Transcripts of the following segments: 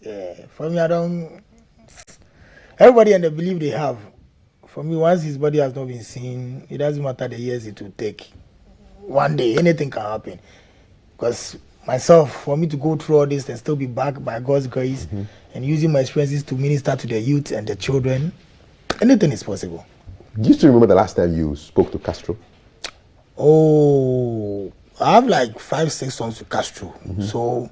Yeah, for me, I don't. Everybody and the belief they have. For me, once his body has not been seen, it doesn't matter the years it will take. One day, anything can happen. Because myself, for me to go through all this and still be back by God's grace and using my experiences to minister to the youth and the children, anything is possible. Do you still remember the last time you spoke to Castro? Oh, I have like 5-6 songs to Castro. So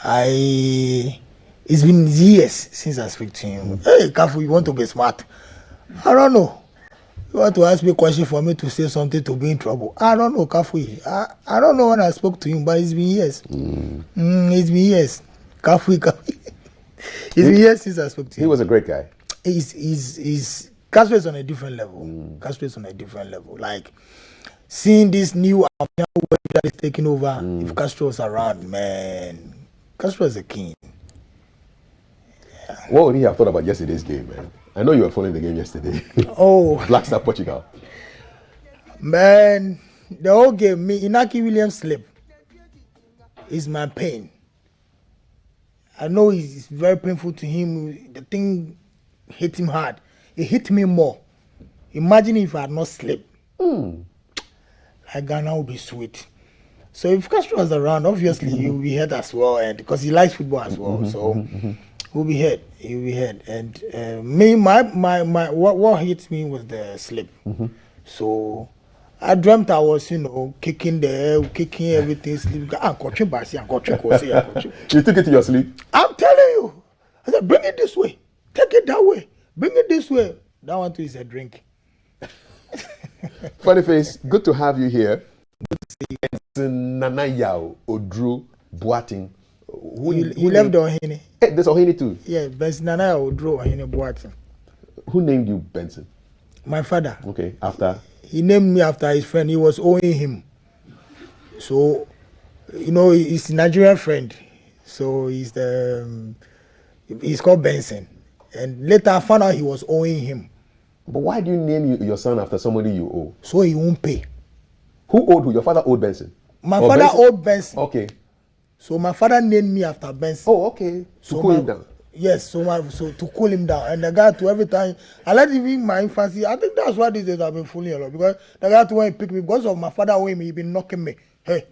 it's been years since I speak to him. Hey, Kafui, you want to be smart? I don't know. You want to ask me a question for me to say something to be in trouble? I don't know, Kafui. I don't know when I spoke to him, but it's been years. It's been years. Kafui. It's been years since I spoke to him. He was a great guy. Castro is on a different level. Castro is on a different level. Like, seeing this new that is taking over, if Castro was around, man, Castro is a king. Yeah. What would he have thought about yesterday's game, man? I know you were following the game yesterday. Oh. Black Star Portugal. Man, the whole game, Inaki Williams slip is my pain. I know it's very painful to him. The thing hit him hard. It hit me more. Imagine if I had not slept. Like Ghana would be sweet. So if Castro was around, obviously he will be hurt as well, and because he likes football as well. So he'll be hurt. He'll be hurt. And what hit me was the sleep. So I dreamt I was, kicking the air, kicking everything, sleeping. You took it to your sleep? I'm telling you. I said, bring it this way. Take it that way. Bring it this way. That one too is a drink. Funny face, good to have you here. Good to see you. Benson, Nanayao, Oduro, Boateng. Who left the Ohene? Hey, there's Ohene too. Yeah, Benson, Nanayao, Oduro, Ohene, Boateng. Who named you Benson? My father. Okay, after? He named me after his friend. He was owing him. So, he's a Nigerian friend. So he's called Benson. And later I found out he was owing him. But why do you name your son after somebody you owe? So he won't pay. Who owed who? Your father owed Benson? My father owed Benson. Okay. So my father named me after Benson. Oh, okay. To cool him down. Yes, so to cool him down. And the guy to every time, I let him in my infancy. I think that's why these days I've been fooling a lot. Because the guy to when he pick me, because of my father owing me, he been knocking me. Hey,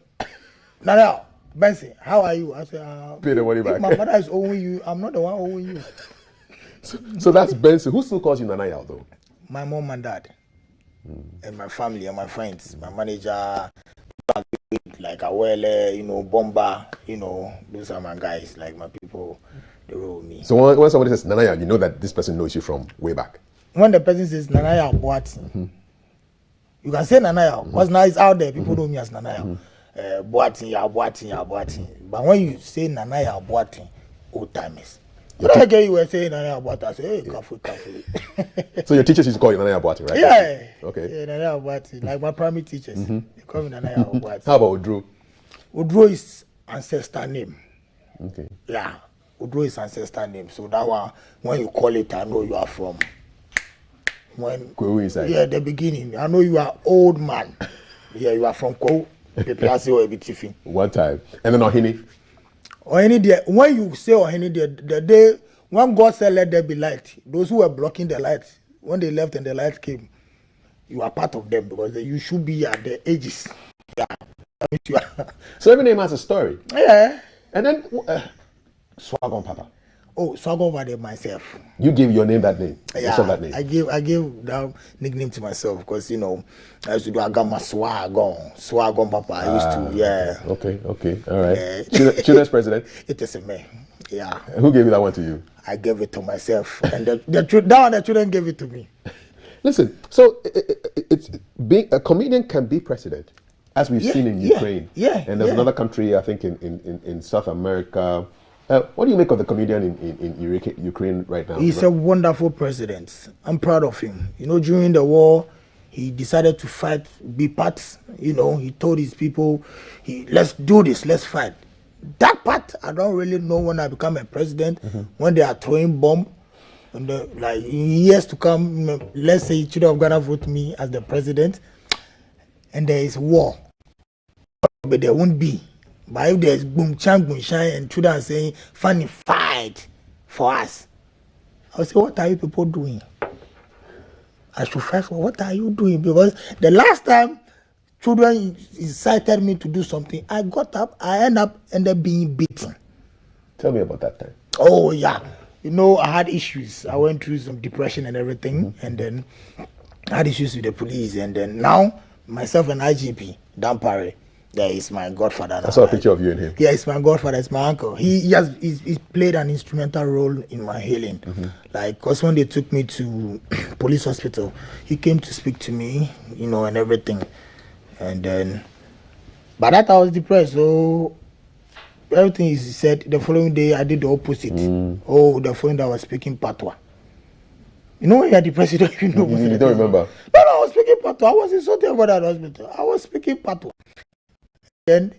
now, Benson, how are you? I said, pay the money back. My father is owing you. I'm not the one owing you. So that's Benson. Who still calls you Nanayao though? My mom and dad. And my family and my friends. My manager, like Awele, Bomba, those are my guys, like my people, they roll me. So when somebody says Nanayao, you know that this person knows you from way back. When the person says Nanayao Boateng, you can say Nanayao, because now it's out there, people know me as Nanayao. Boateng. But when you say Nanayao Boateng, old timers. What I get you were saying Nanayao Boateng, I say, hey, Kafui. So your teachers used to call you Nanayao Boateng, right? Yeah. Okay. Yeah, Nanayao Boateng, like my primary teachers. They call me Nanayao Boateng. How about Oduro? Oduro is ancestor name. Okay. Yeah. Oduro is ancestor name. So that one, when you call it, I know you are from. The beginning. I know you are old man. Yeah, you are from Kwo. One time. And then Ohene. Ohene there. When you say Ohene there, the day when God said let there be light, those who were blocking the light, when they left and the light came, you are part of them because you should be at the ages. Yeah. So every name has a story. Yeah. And then SwagOn-Papa. Oh, SwagOn-Papa myself. You gave your name that name. Yeah, that name. I gave that nickname to myself because I used to do SwagOn-Papa. I used to, yeah. Okay, all right. Yeah. Children's president. It is a me. Yeah. Who gave you that one to you? I gave it to myself, and the children gave it to me. Listen, so it's being a comedian can be president, as we've seen in Ukraine. Yeah. And there's another country, I think, in South America. What do you make of the comedian in Ukraine right now? He's a wonderful president. I'm proud of him. During the war, he decided to fight, be part. He told his people, let's do this, let's fight. That part, I don't really know when I become a president, when they are throwing bomb. And in years to come, let's say children of Ghana vote me as the president, and there is war. But there won't be. But if there's boom chang boom shine and children saying funny fire fight for us. I would say, what are you people doing? I should fight for what are you doing? Because the last time children incited me to do something, I got up, I ended up being beaten. Tell me about that time. Oh, yeah. You know, I had issues. I went through some depression and everything, and then I had issues with the police. And then now, myself and IGP, Dampare, there is my godfather. I saw a picture of you and him. Yeah, it's my godfather, it's my uncle. He's played an instrumental role in my healing. Like, because when they took me to police hospital, he came to speak to me, you know, and everything. And then, by that I was depressed, so everything he said, the following day I did the opposite. Oh, the following day I was speaking patois. You know when you're depressed, you don't even know. You don't remember? No, I was speaking patois. I was insulted about that hospital. I was speaking patois. Then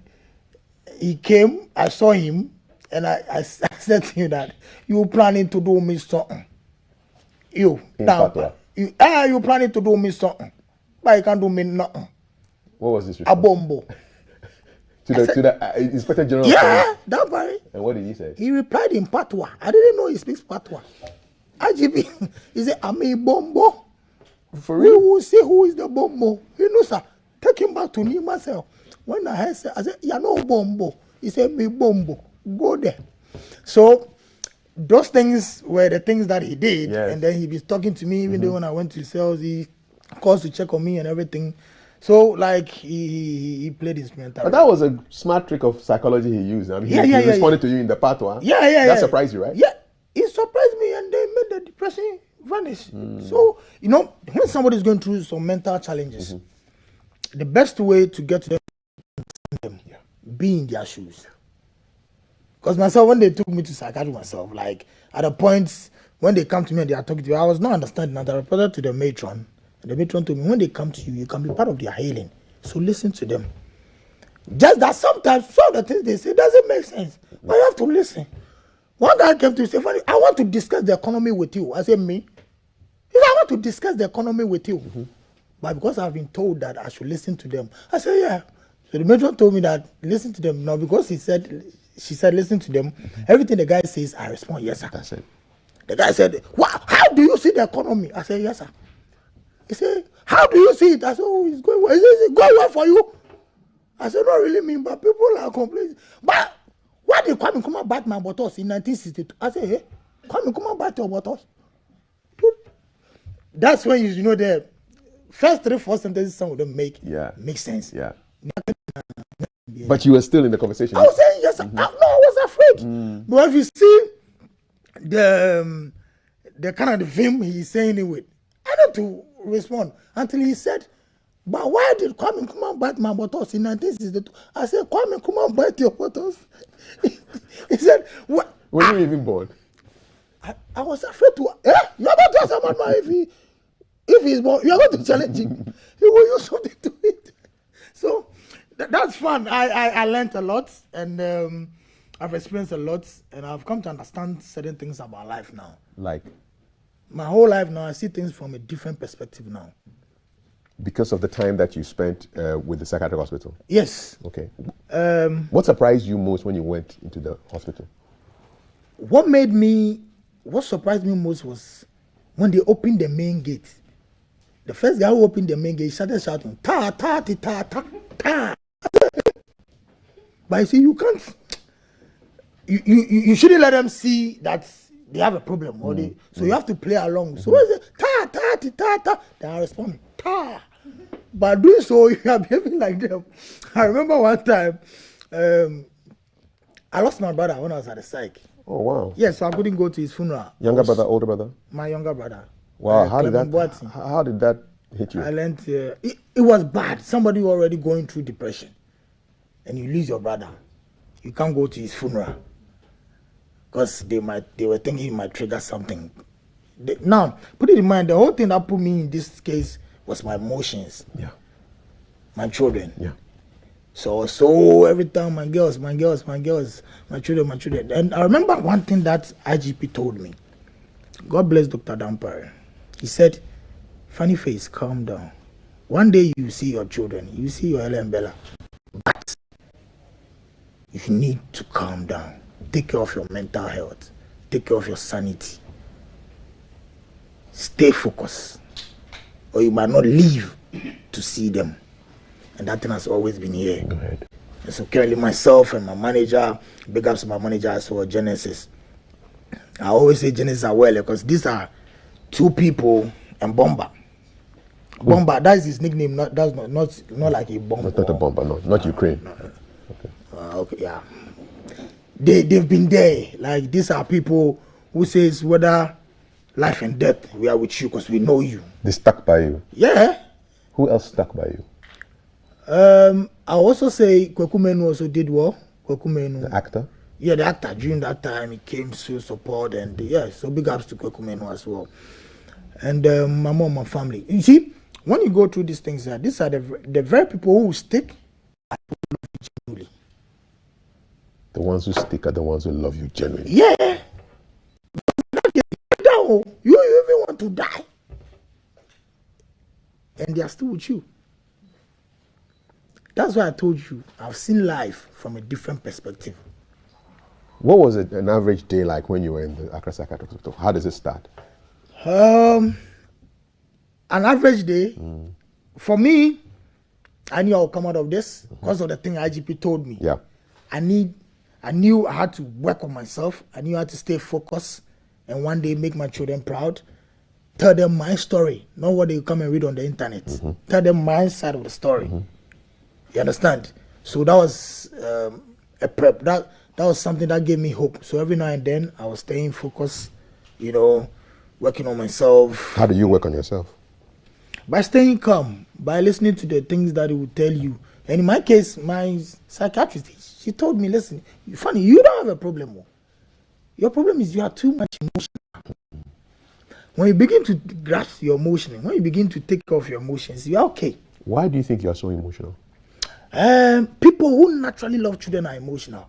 he came, I saw him, and I said to him that you planning to do me something. You planning to do me something, but you can't do me nothing. What was this? A bombo. to the Inspector General. Yeah, that way. And what did he say? He replied in patois. I didn't know he speaks patois. IGP, he said, I'm a bombo. For real? We will see who is the bombo. You know, sir, take him back to me myself. When I said, you're no bombo. He said, me bombo. Go there. So, those things were the things that he did. Yes. And then he was talking to me, even though when I went to sales, he calls to check on me and everything. So, like, he played instrumental. But that was a smart trick of psychology he used. I mean, he responded to you in the patois. That surprised you, right? Yeah, it surprised me, and they made the depression vanish. So, you know, when somebody's going through some mental challenges, the best way to get to them, be in their shoes. Because myself, when they took me to psychiatry myself, like, at a point, when they come to me and they are talking to me, I was not understanding, and I reported to the matron. And the matron told me, when they come to you, you can be part of their healing. So listen to them. Just that sometimes some of the things they say doesn't make sense. But you have to listen. One guy came to me and said, I want to discuss the economy with you. I said, me? He said, I want to discuss the economy with you. But because I've been told that I should listen to them, I said, yeah. So the matron told me that listen to them. Now, because she said listen to them, everything the guy says, I respond, yes, sir. That's it. The guy said, how do you see the economy? I said, yes, sir. He said, how do you see it? I said, oh, it's going well. He said, it's going well for you. I said, not really mean, but people are complaining. But why did Kwame Nkrumah bite my buttocks in 1962? I said, hey, Kwame Nkrumah bite your buttocks? That's when you know the first 3-4 sentences some of them make sense. Yeah. But you were still in the conversation. I was saying yes. No, I was afraid. But if you see the kind of the vim he's saying it with, I had to respond until he said, but why did Kwame Nkrumah bite my buttocks in 1962? I said, Kwame Nkrumah bite your buttocks? He said, what? Were you even born? I was afraid to, you're about to ask someone if he's born, you're going to challenge him. He will use something to it. So, that's fun. I learned a lot, and I've experienced a lot, and I've come to understand certain things about life now. Like? My whole life now, I see things from a different perspective now. Because of the time that you spent with the psychiatric hospital? Yes. Okay. What surprised you most when you went into the hospital? What surprised me most was when they opened the main gate. The first guy who opened the main gate started shouting, ta, ta, ta, ta, ta, ta. But you see, you can't, you shouldn't let them see that they have a problem. So you have to play along. So when they say, ta, ta, ta, ta, ta, they are responding, ta. By doing so, you are behaving like them. I remember one time, I lost my brother when I was at the psych. Oh, wow. Yeah, so I couldn't go to his funeral. Younger brother, older brother? My younger brother. Wow, how did that hit you? I learned, it was bad. Somebody already going through depression. And you lose your brother. You can't go to his funeral. Because they were thinking he might trigger something. Now, put it in mind, the whole thing that put me in this case was my emotions. Yeah. My children. Yeah. So every time my girls, my children. And I remember one thing that IGP told me. God bless Dr. Dampare. He said, funny face, calm down. One day you see your children, you see your Ella and Bella. But you need to calm down. Take care of your mental health. take care of your sanity. Stay focused, or you might not live to see them. And that thing has always been here. Go ahead. And so currently myself and my manager, big ups to my manager as well, Genesis. I always say Genesis are well because these are two people and Bomba. Bomba, that is his nickname. Not like a bomb. Not a bomber, no, not Ukraine. No. Okay. Okay, yeah. They've been there. Like these are people who says whether life and death, we are with you because we know you. They stuck by you. Yeah. Who else stuck by you? I also say Kweku Menu also did well. Kweku Menu. The actor? Yeah, the actor. During that time, he came to support, and yeah, so big ups to Kweku Menu as well. And my mom, my family. You see, when you go through these things, these are the very people who stick and who love you genuinely. The ones who stick are the ones who love you genuinely. Yeah. You even want to die. And they are still with you. That's why I told you, I've seen life from a different perspective. What was an average day like when you were in the Accra Psychiatric Hospital? How does it start? An average day, for me, I knew I would come out of this because of the thing IGP told me. Yeah. I knew I had to work on myself. I knew I had to stay focused and one day make my children proud. Tell them my story, not what they come and read on the internet. Tell them my side of the story. You understand? So that was a prep. That was something that gave me hope. So every now and then I was staying focused, you know, working on myself. How do you work on yourself? By staying calm, by listening to the things that he would tell you. And in my case, my psychiatrist, she told me, listen, funny, you don't have a problem. Your problem is you are too much emotional. When you begin to grasp your emotion, when you begin to take care of your emotions, you're okay. Why do you think you are so emotional? People who naturally love children are emotional.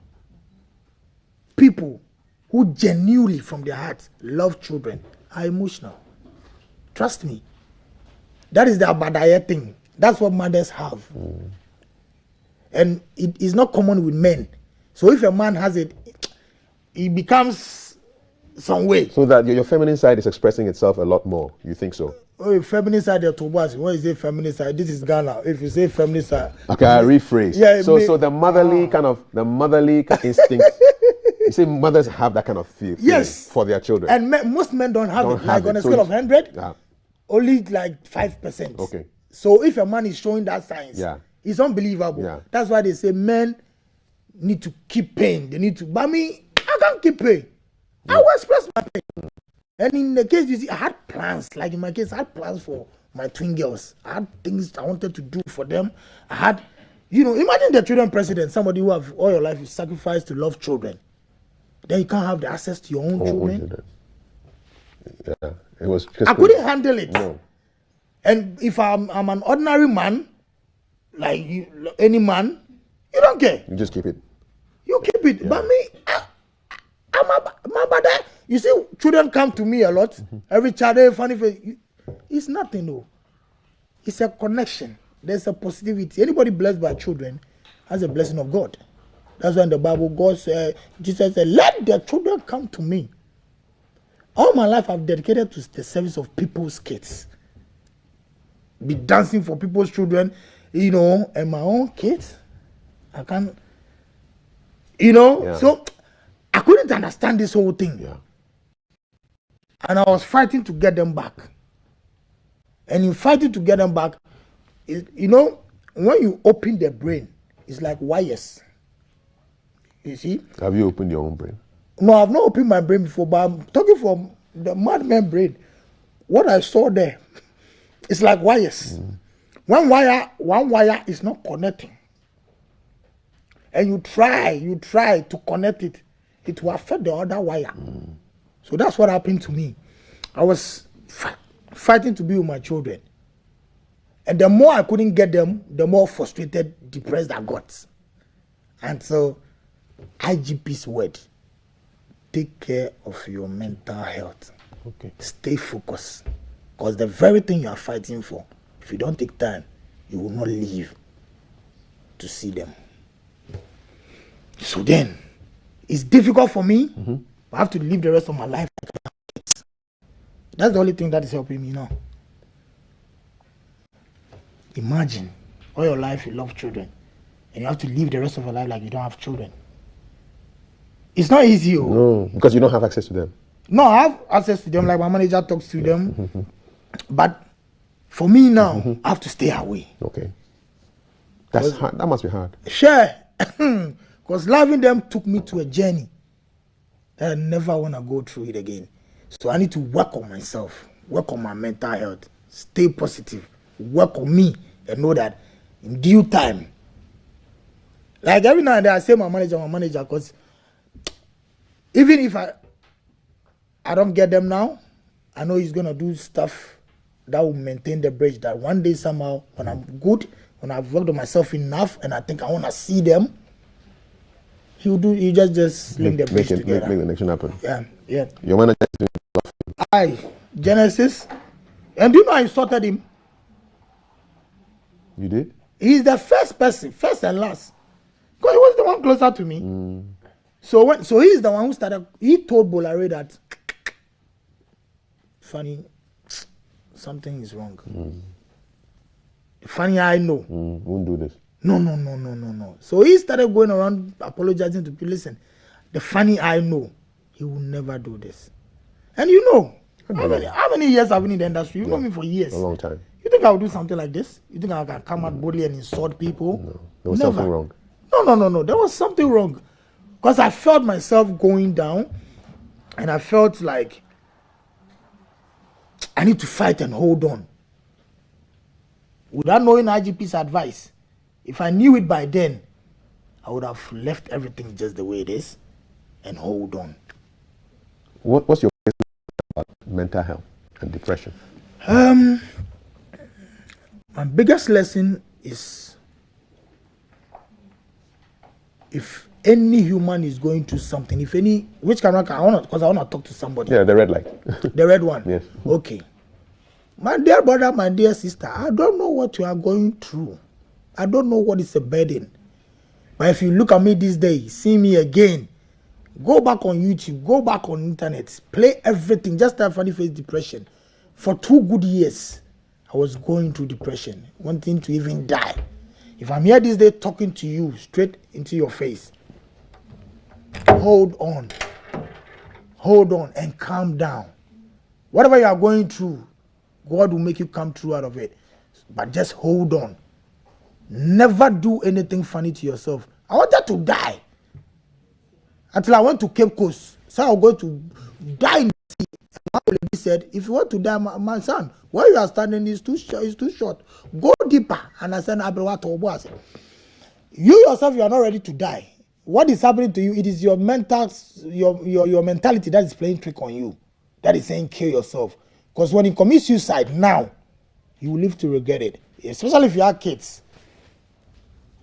People who genuinely from their hearts love children are emotional. Trust me. That is the Abadaya thing. That's what mothers have. And it is not common with men. So if a man has it, it becomes some way. So that your feminine side is expressing itself a lot more. You think so? Oh, feminine side, what is it feminine side? This is Ghana. If you say feminine side. Okay, I rephrase. Yeah, so the motherly instinct. You say mothers have that kind of feeling for their children. And most men don't have it. Like on a scale of 100, only like 5%. Okay. So if a man is showing that signs, it's unbelievable. Yeah. That's why they say men need to keep paying. They need to. But me, I can't keep paying. I will express my pain. And in the case, you see, I had plans. Like in my case, I had plans for my twin girls. I had things I wanted to do for them. I had, imagine the children president, somebody who have all your life you sacrificed to love children. Then you can't have the access to your own children. Yeah, it was. I couldn't handle it. No. And if I'm an ordinary man, like any man, you don't care. You just keep it. You keep it. But me, I'm a bad. You see, children come to me a lot. Every child, funny face. It's nothing, though. It's a connection. There's a positivity. Anybody blessed by children has a blessing of God. That's why in the Bible, Jesus said, let the children come to me. All my life, I've dedicated to the service of people's kids. Be dancing for people's children, and my own kids. I can't, So I couldn't understand this whole thing. Yeah. And I was fighting to get them back. And in fighting to get them back, when you open the brain, it's like wires. You see? Have you opened your own brain? No, I've not opened my brain before, but I'm talking from the madman brain. What I saw there, it's like wires. One wire is not connecting. And you try to connect it, it will affect the other wire. So that's what happened to me. I was fighting to be with my children. And the more I couldn't get them, the more frustrated, depressed I got. And so, IGP's word, take care of your mental health. Okay. Stay focused. Because the very thing you are fighting for, if you don't take time, you will not live to see them. So then, it's difficult for me I have to live the rest of my life. That's the only thing that is helping me now. Imagine all your life you love children, and you have to live the rest of your life like you don't have children. It's not easy. No, because you don't have access to them. No, I have access to them, like my manager talks to them. But for me now, I have to stay away. Okay. That's hard. That must be hard. Sure. Because loving them took me to a journey that I never want to go through it again. So I need to work on myself, work on my mental health, stay positive, work on me, and know that in due time. Like every now and then I say my manager, because even if I don't get them now, I know he's gonna do stuff that will maintain the bridge. That one day somehow, when I'm good, when I've worked on myself enough, and I think I wanna see them, he will do. He just link the bridge together. Make the connection happen. Yeah. Your manager is doing Genesis, and do you know I insulted him? You did? He's the first person, first and last, because he was the one closer to me. So he's the one who started. He told Bolare that, funny, something is wrong. Funny, I know. Won't do this. No. So he started going around apologizing to people. Listen, the funny, I know he will never do this. And you know, how many years I've been in the industry? You know me for years. A long time. You think I would do something like this? You think I can come out boldly and insult people? No. There was something wrong. No. There was something wrong. Because I felt myself going down, and I felt like I need to fight and hold on. Without knowing IGP's advice, if I knew it by then, I would have left everything just the way it is and hold on. What's your about mental health and depression? My biggest lesson is, if any human is going through something, which camera can I want to, because I want to talk to somebody. Yeah, the red light. The red one. Yes. Okay. My dear brother, my dear sister, I don't know what you are going through. I don't know what is a burden. But if you look at me this day, see me again, go back on YouTube, go back on internet, play everything, just have funny face depression. For 2 good years, I was going through depression, wanting to even die. If I'm here this day talking to you straight into your face, hold on and calm down. Whatever you are going through, God will make you come through out of it. But just hold on. Never do anything funny to yourself. I wanted to die until I went to Cape Coast. So I was going to die in the sea. My lady said, if you want to die, my son, where you are standing is too short. Go deeper. And I said, you yourself, you are not ready to die. What is happening to you? It is your your mentality that is playing trick on you. That is saying kill yourself. Because when you commit suicide now, you will live to regret it. Especially if you have kids.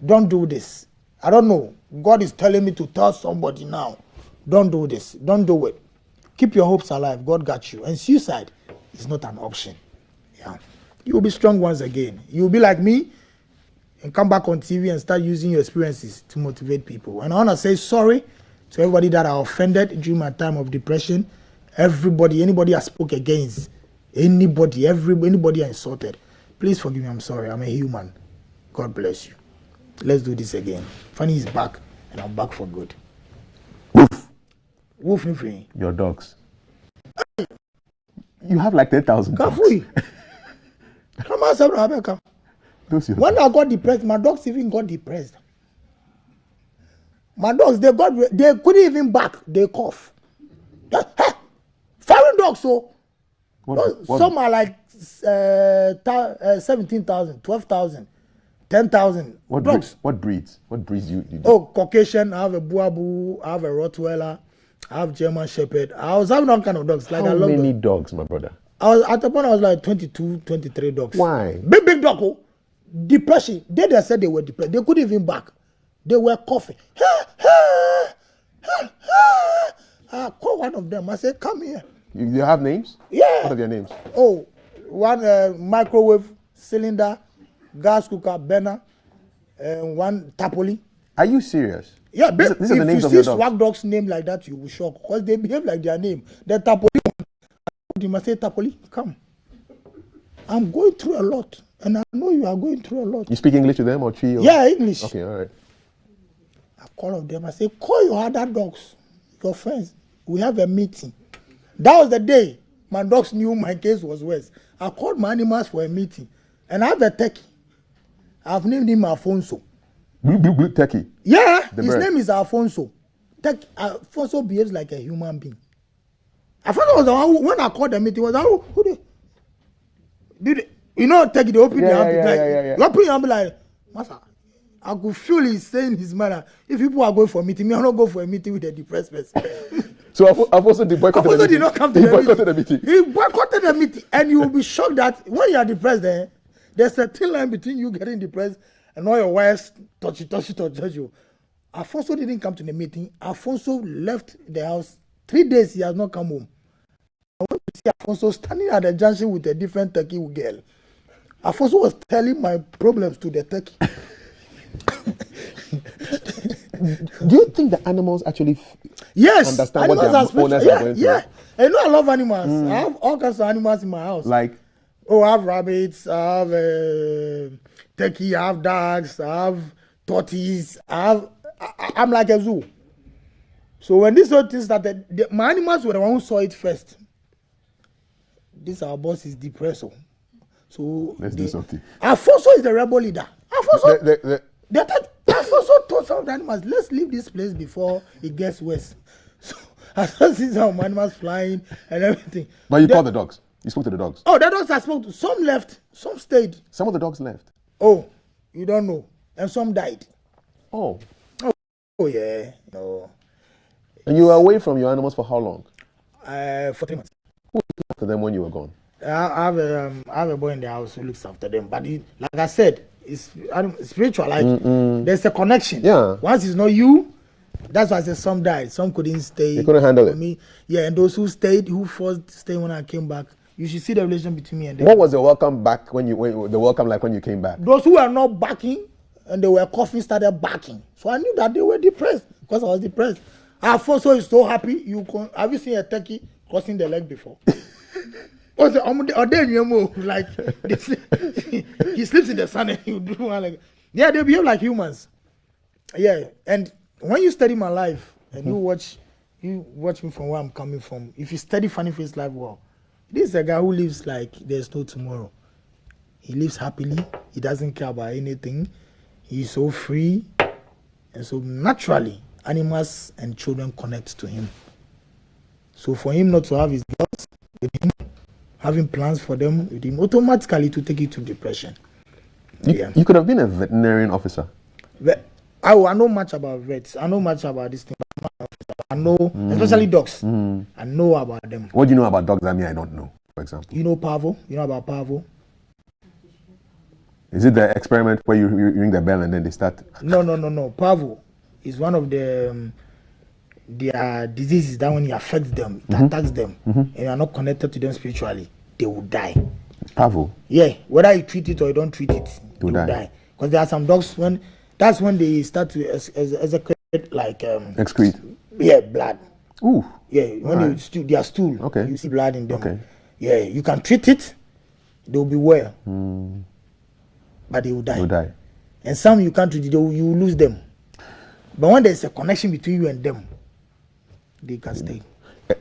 Don't do this. I don't know. God is telling me to tell somebody now. Don't do this. Don't do it. Keep your hopes alive. God got you. And suicide is not an option. Yeah. You will be strong once again. You will be like me and come back on TV and start using your experiences to motivate people. And I want to say sorry to everybody that I offended during my time of depression. Anybody I spoke against, anybody I insulted. Please forgive me. I'm sorry. I'm a human. God bless you. Let's do this again. Fanny is back, and I'm back for good. Woof. Your dogs. You have like 10,000 dogs. Kafui. Come on, Rebecca. When I got depressed, my dogs even got depressed. My dogs, they couldn't even bark. They cough. Foreign dogs, so some are like 17,000, 12,000. 10,000. What breeds? What breeds you do? Oh, Caucasian. I have a Buabu. I have a Rottweiler. I have German Shepherd. I was having all kind of dogs. Like How many dogs, my brother? At the point I was like 22, 23 dogs. Why? Big dog. Oh. Depression. They said they were depressed. They couldn't even bark. They were coughing. I called one of them. I said, come here. You have names? Yeah. What are their names? Oh, one microwave cylinder, gas cooker, burner, and one tapoli. Are you serious? Yeah, these are the names of if you your see dogs. swag dogs name like that, you will shock because they behave like their name. The Tapoli, you must say Tapoli, come. I'm going through a lot, and I know you are going through a lot. You speak English to them or Chi? Or? Yeah, English. Okay, all right. I call of them. I say, call your other dogs, your friends. We have a meeting. That was the day my dogs knew my case was worse. I called my animals for a meeting, and I have a turkey. I've named him Alfonso. Blue turkey. Yeah, The his bird. name is Alfonso. Alfonso behaves like a human being. Alfonso was the one when I called the meeting. Was who they? Did they, you know? Turkey they open their hand like you open your hand like master. I could feel he saying his manner. If people are going for a meeting, me I don't go for a meeting with a depressed person. So Alfonso did boycotted the meeting. Did not come to he the boycotted meeting. the meeting. He boycotted the meeting, and you will be shocked that when you are depressed, there's a thin line between you getting depressed and all your wives touch you. Alfonso didn't come to the meeting. Alfonso left the house 3 days. He has not come home. I went to see Alfonso standing at the junction with a different turkey girl. Alfonso was telling my problems to the turkey. Do you think the animals actually understand what their owners are going through? Yeah. I know I love animals. I have all kinds of animals in my house. Like? Oh, I have rabbits, I have turkey, I have dogs, I have tortoise, I'm like a zoo. So when this whole thing started, my animals were the one who saw it first. This our boss is depressed. So let's do something. Alfonso is the rebel leader. Alfonso told some of the animals, let's leave this place before it gets worse. So I just see some animals flying and everything. But you called the dogs. You spoke to the dogs. Oh, the dogs I spoke to. Some left, some stayed. Some of the dogs left. Oh, you don't know. And some died. Oh. Oh yeah. No. And you were away from your animals for how long? For 3 months. Who looked after them when you were gone? I have a boy in the house who looks after them. But like I said, it's spiritual. Like there's a connection. Yeah. Once it's not you, that's why I said some died. Some couldn't stay. They couldn't handle it. Me. Yeah, and those who stayed, who forced to stay when I came back, you should see the relation between me and them. What was the welcome back when you came back? Those who were not backing and they were coughing started backing. So I knew that they were depressed because I was depressed. Alfonso is so happy. Have you seen a turkey crossing the leg before? Like he sleeps in the sun and you do one like yeah, they behave like humans. Yeah, and when you study my life and you watch me from where I'm coming from, if you study Funny Face Life well, this is a guy who lives like there's no tomorrow. He lives happily. He doesn't care about anything. He's so free. And so naturally, animals and children connect to him. So for him not to have his dogs with him, having plans for them with him, automatically to take you to depression. You could have been a veterinarian officer. I know much about vets. I know much about this thing. I know, especially dogs. I know about them. What do you know about dogs that I don't know, for example? You know Pavo? You know about Pavo? Is it the experiment where you ring the bell and then they start? No. Pavo is one of their diseases that when it affects them, it attacks them, and you are not connected to them spiritually, they will die. Pavo? Yeah, whether you treat it or you don't treat it, they will die. Because there are some dogs that's when they start to excrete like excrete. Yeah, blood. Ooh. Yeah, when their stool, okay, you see blood in them. Okay. Yeah, you can treat it, they will be well, but they will die. They will die. And some you can't treat it, you will lose them. But when there's a connection between you and them, they can stay.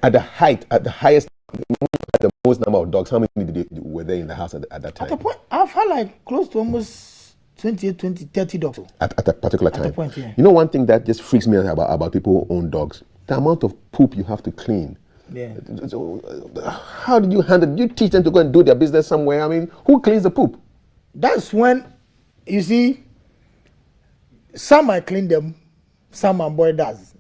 At the highest, at the most number of dogs, how many were there in the house at that time? At the point, I've had like close to almost 28, 20, 30 dogs. At a particular time? At the point, yeah. You know one thing that just freaks me out about people who own dogs? The amount of poop you have to clean. Yeah. How did you handle it? Did you teach them to go and do their business somewhere? I mean, who cleans the poop? That's when, you see, some I clean them, some my boy does.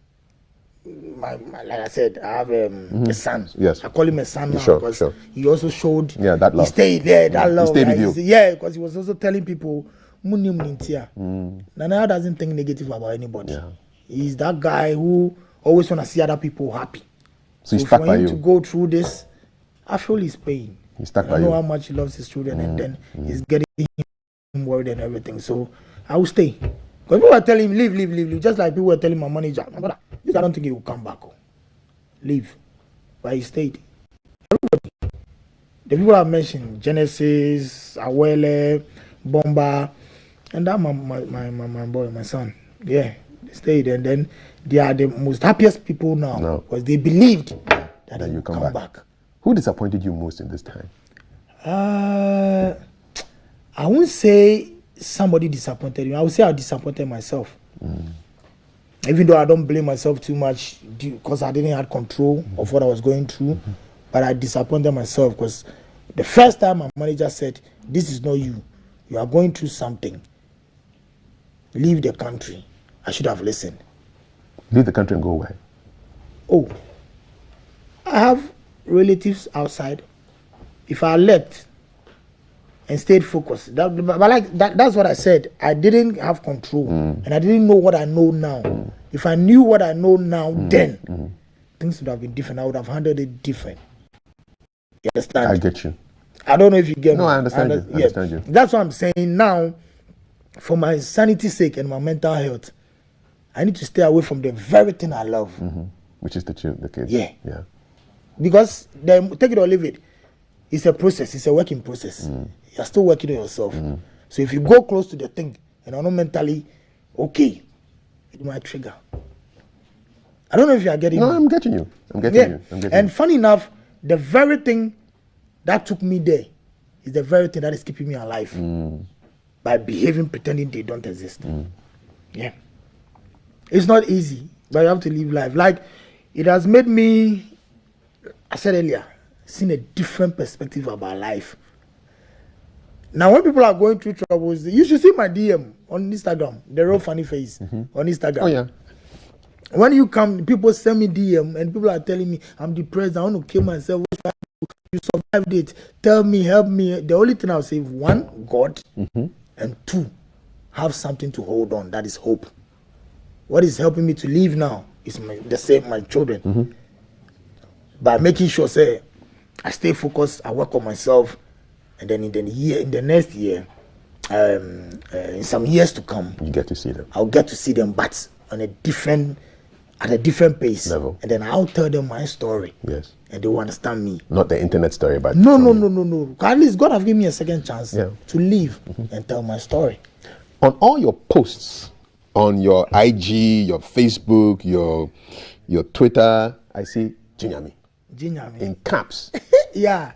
Like I said, I have a son. Yes. I call him a son now because he also showed that love. He stayed there, that love. He stayed with you. Yeah, because he was also telling people, Nana doesn't think negative about anybody. Yeah. He's that guy who always want to see other people happy. So he's stuck by you. For him to go through this, I feel his pain. He's stuck by you. I know how much he loves his children, and then he's getting him worried and everything. So I will stay. Because people were telling him, leave. Just like people were telling my manager, my brother, I don't think he will come back. Leave. But he stayed. Everybody. The people I mentioned, Genesis, Awele, Bomba, and that my boy, my son. Yeah, they stayed. And then they are the most happiest people now. Because they believed that he would come back. Who disappointed you most in this time? I won't say somebody disappointed me. I would say I disappointed myself. Even though I don't blame myself too much because I didn't have control of what I was going through, but I disappointed myself because the first time my manager said, "This is not you. You are going through something. Leave the country." I should have listened. Leave the country and go where? Oh, I have relatives outside. If I left and stayed focused, that's what I said. I didn't have control, and I didn't know what I know now. If I knew what I know now, then things would have been different. I would have handled it different. You understand? I get you. I don't know if you get me. No, I understand you. I understand you. That's what I'm saying now. For my sanity's sake and my mental health, I need to stay away from the very thing I love, which is the kids. Yeah. Yeah. Because then take it or leave it. It's a process. It's a working process. You're still working on yourself. So if you go close to the thing and are not mentally okay, it might trigger. I don't know if you are getting me. No, I'm getting you. I'm getting you. And funny enough, the very thing that took me there is the very thing that is keeping me alive by behaving, pretending they don't exist. Yeah. It's not easy, but you have to live life. Like, it has made me, I said earlier, seen a different perspective about life. Now, when people are going through troubles, you should see my DM on Instagram, the real funny face on Instagram. Oh, yeah. When you come, people send me DM and people are telling me, I'm depressed, I want to kill myself. You survived it. Tell me, help me. The only thing I'll say, one, God, and two, have something to hold on. That is hope. What is helping me to live now is my children. By making sure, say, I stay focused, I work on myself, and then in the next year, in some years to come, you get to see them. I'll get to see them, but at a different pace level, and then I'll tell them my story. Yes, and they will understand me. Not the internet story, but no. At least God have given me a second chance to live and tell my story. On all your posts, on your IG, your Facebook, your Twitter, I see Jinyami. In caps. yeah.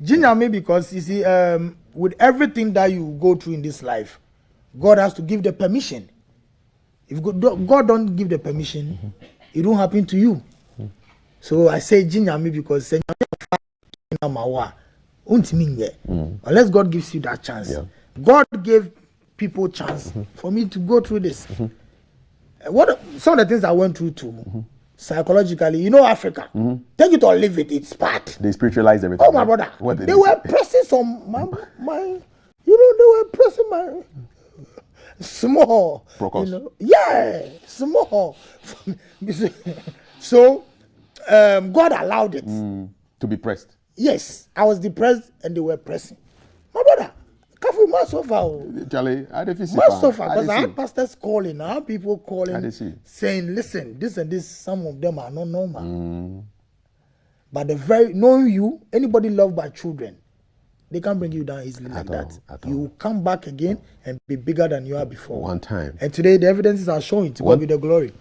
Jinyami, because you see, with everything that you go through in this life, God has to give the permission. If God don't give the permission, it won't happen to you. So I say Jinyami because unless God gives you that chance. God gave people chance for me to go through this. What some of the things I went through too, psychologically, Africa, take it or leave it, it's bad. They spiritualize everything. Oh my brother, they were pressing some my they were pressing my small, small. So God allowed it to be pressed. Yes, I was depressed and they were pressing. My brother, Kafui must suffer. Charlie, must suffer because I had pastors calling, I had people calling, saying, "Listen, this and this. Some of them are not normal." But knowing you, anybody loved by children, they can't bring you down easily like that. You will come back again and be bigger than you are before. One time. And today the evidences are showing to God be the glory.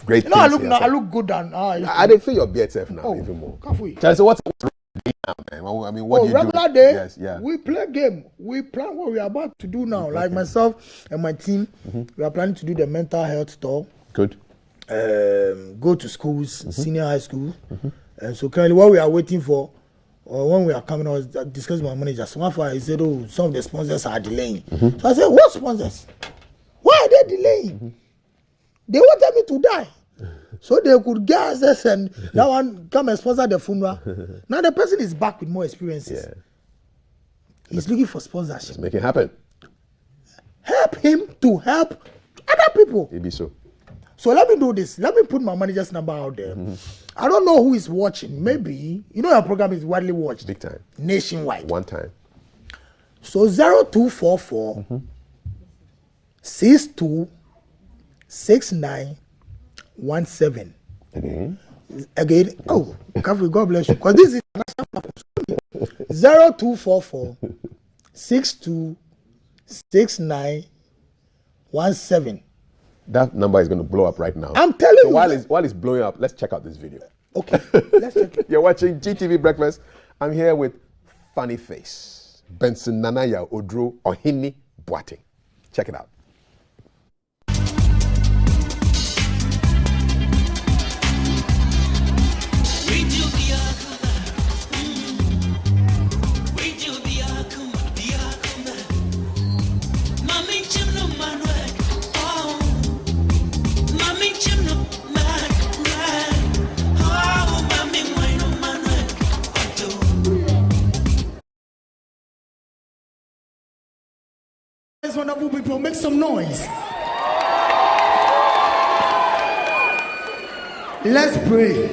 Great. I look good and I didn't feel your beard self now even more. Kafui. Charlie, so what's now, man? I mean, what do you regular do? Day, yes, yeah. We play game. We plan what we are about to do now. Like myself and my team, we are planning to do the mental health tour. Good. Go to schools, senior high school. And so currently what we are waiting for, or when we are coming, I was discussing with my manager. So he said, some of the sponsors are delaying. So I said, what sponsors? Why are they delaying? They wanted me to die. So they could get access and that one come and sponsor the funeral. Now the person is back with more experiences. Yeah. He's looking for sponsorship. Let's make it happen. Help him to help other people. It be so. So let me do this. Let me put my manager's number out there. I don't know who is watching. Maybe, your program is widely watched. Big time. Nationwide. One time. So 0244 626917. Again. Oh, Kafui, God bless you. Because this is 0244 626917. That number is going to blow up right now. I'm telling you. While it's blowing up, let's check out this video. Okay, let's check it. You're watching GTV Breakfast. I'm here with Funny Face, Benson Nanaya Oduro Ohini Boateng. Check it out. Wonderful people, make some noise. Let's pray.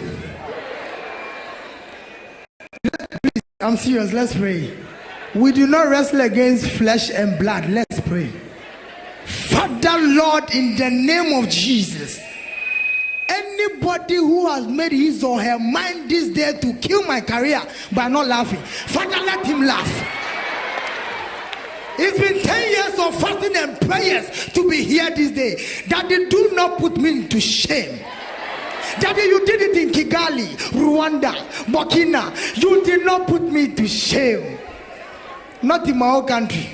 Please, I'm serious. Let's pray. We do not wrestle against flesh and blood. Let's pray. Father, Lord, in the name of Jesus, anybody who has made his or her mind this day to kill my career by not laughing, Father, let him laugh. It's been 10 years of fasting and prayers to be here this day. Daddy, do not put me into shame. Daddy, you did it in Kigali, Rwanda, Burkina. You did not put me to shame. Not in my own country.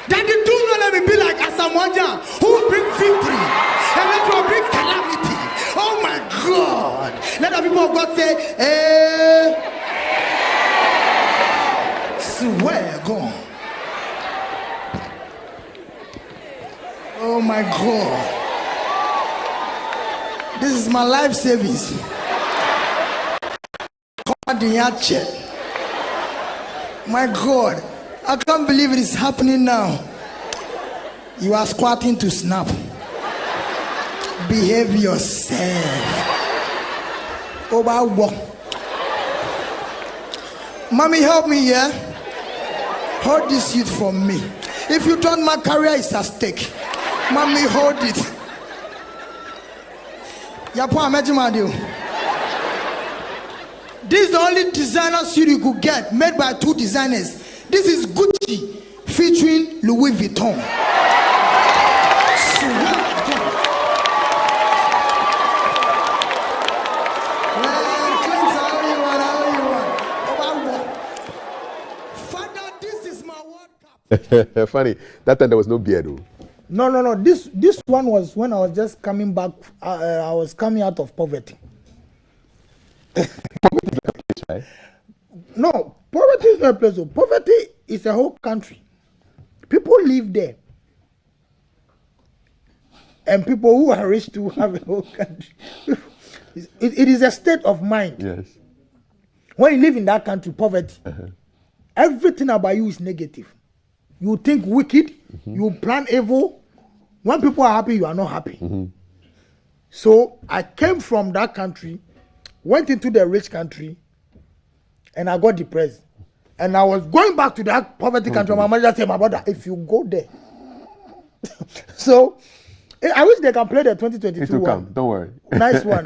Daddy, do not let me be like Asamoah who will bring victory and let you bring calamity. Oh my God. Let the people of God say, SwagOn. Oh my God. This is my life savings. My God. I can't believe it is happening now. You are squatting to snap. Behave yourself. Oh my God. Mommy, help me here. Hold this seat from me. If you don't, my career is at stake. Mommy, hold it. This is the only designer suit you could get, made by 2 designers. This is Gucci featuring Louis Vuitton. Funny. That time there was no beard, though. No. This one was when I was just coming back. I was coming out of poverty. Poverty is like a place, right? No, poverty is not a place. Poverty is a whole country. People live there, and people who are rich to have a whole country. It is a state of mind. Yes. When you live in that country, poverty, everything about you is negative. You think wicked, you plan evil. When people are happy, you are not happy. So I came from that country, went into the rich country, and I got depressed. And I was going back to that poverty country. My manager said, my brother, if you go there. So I wish they can play the 2022 It will one. come, don't worry. Nice one.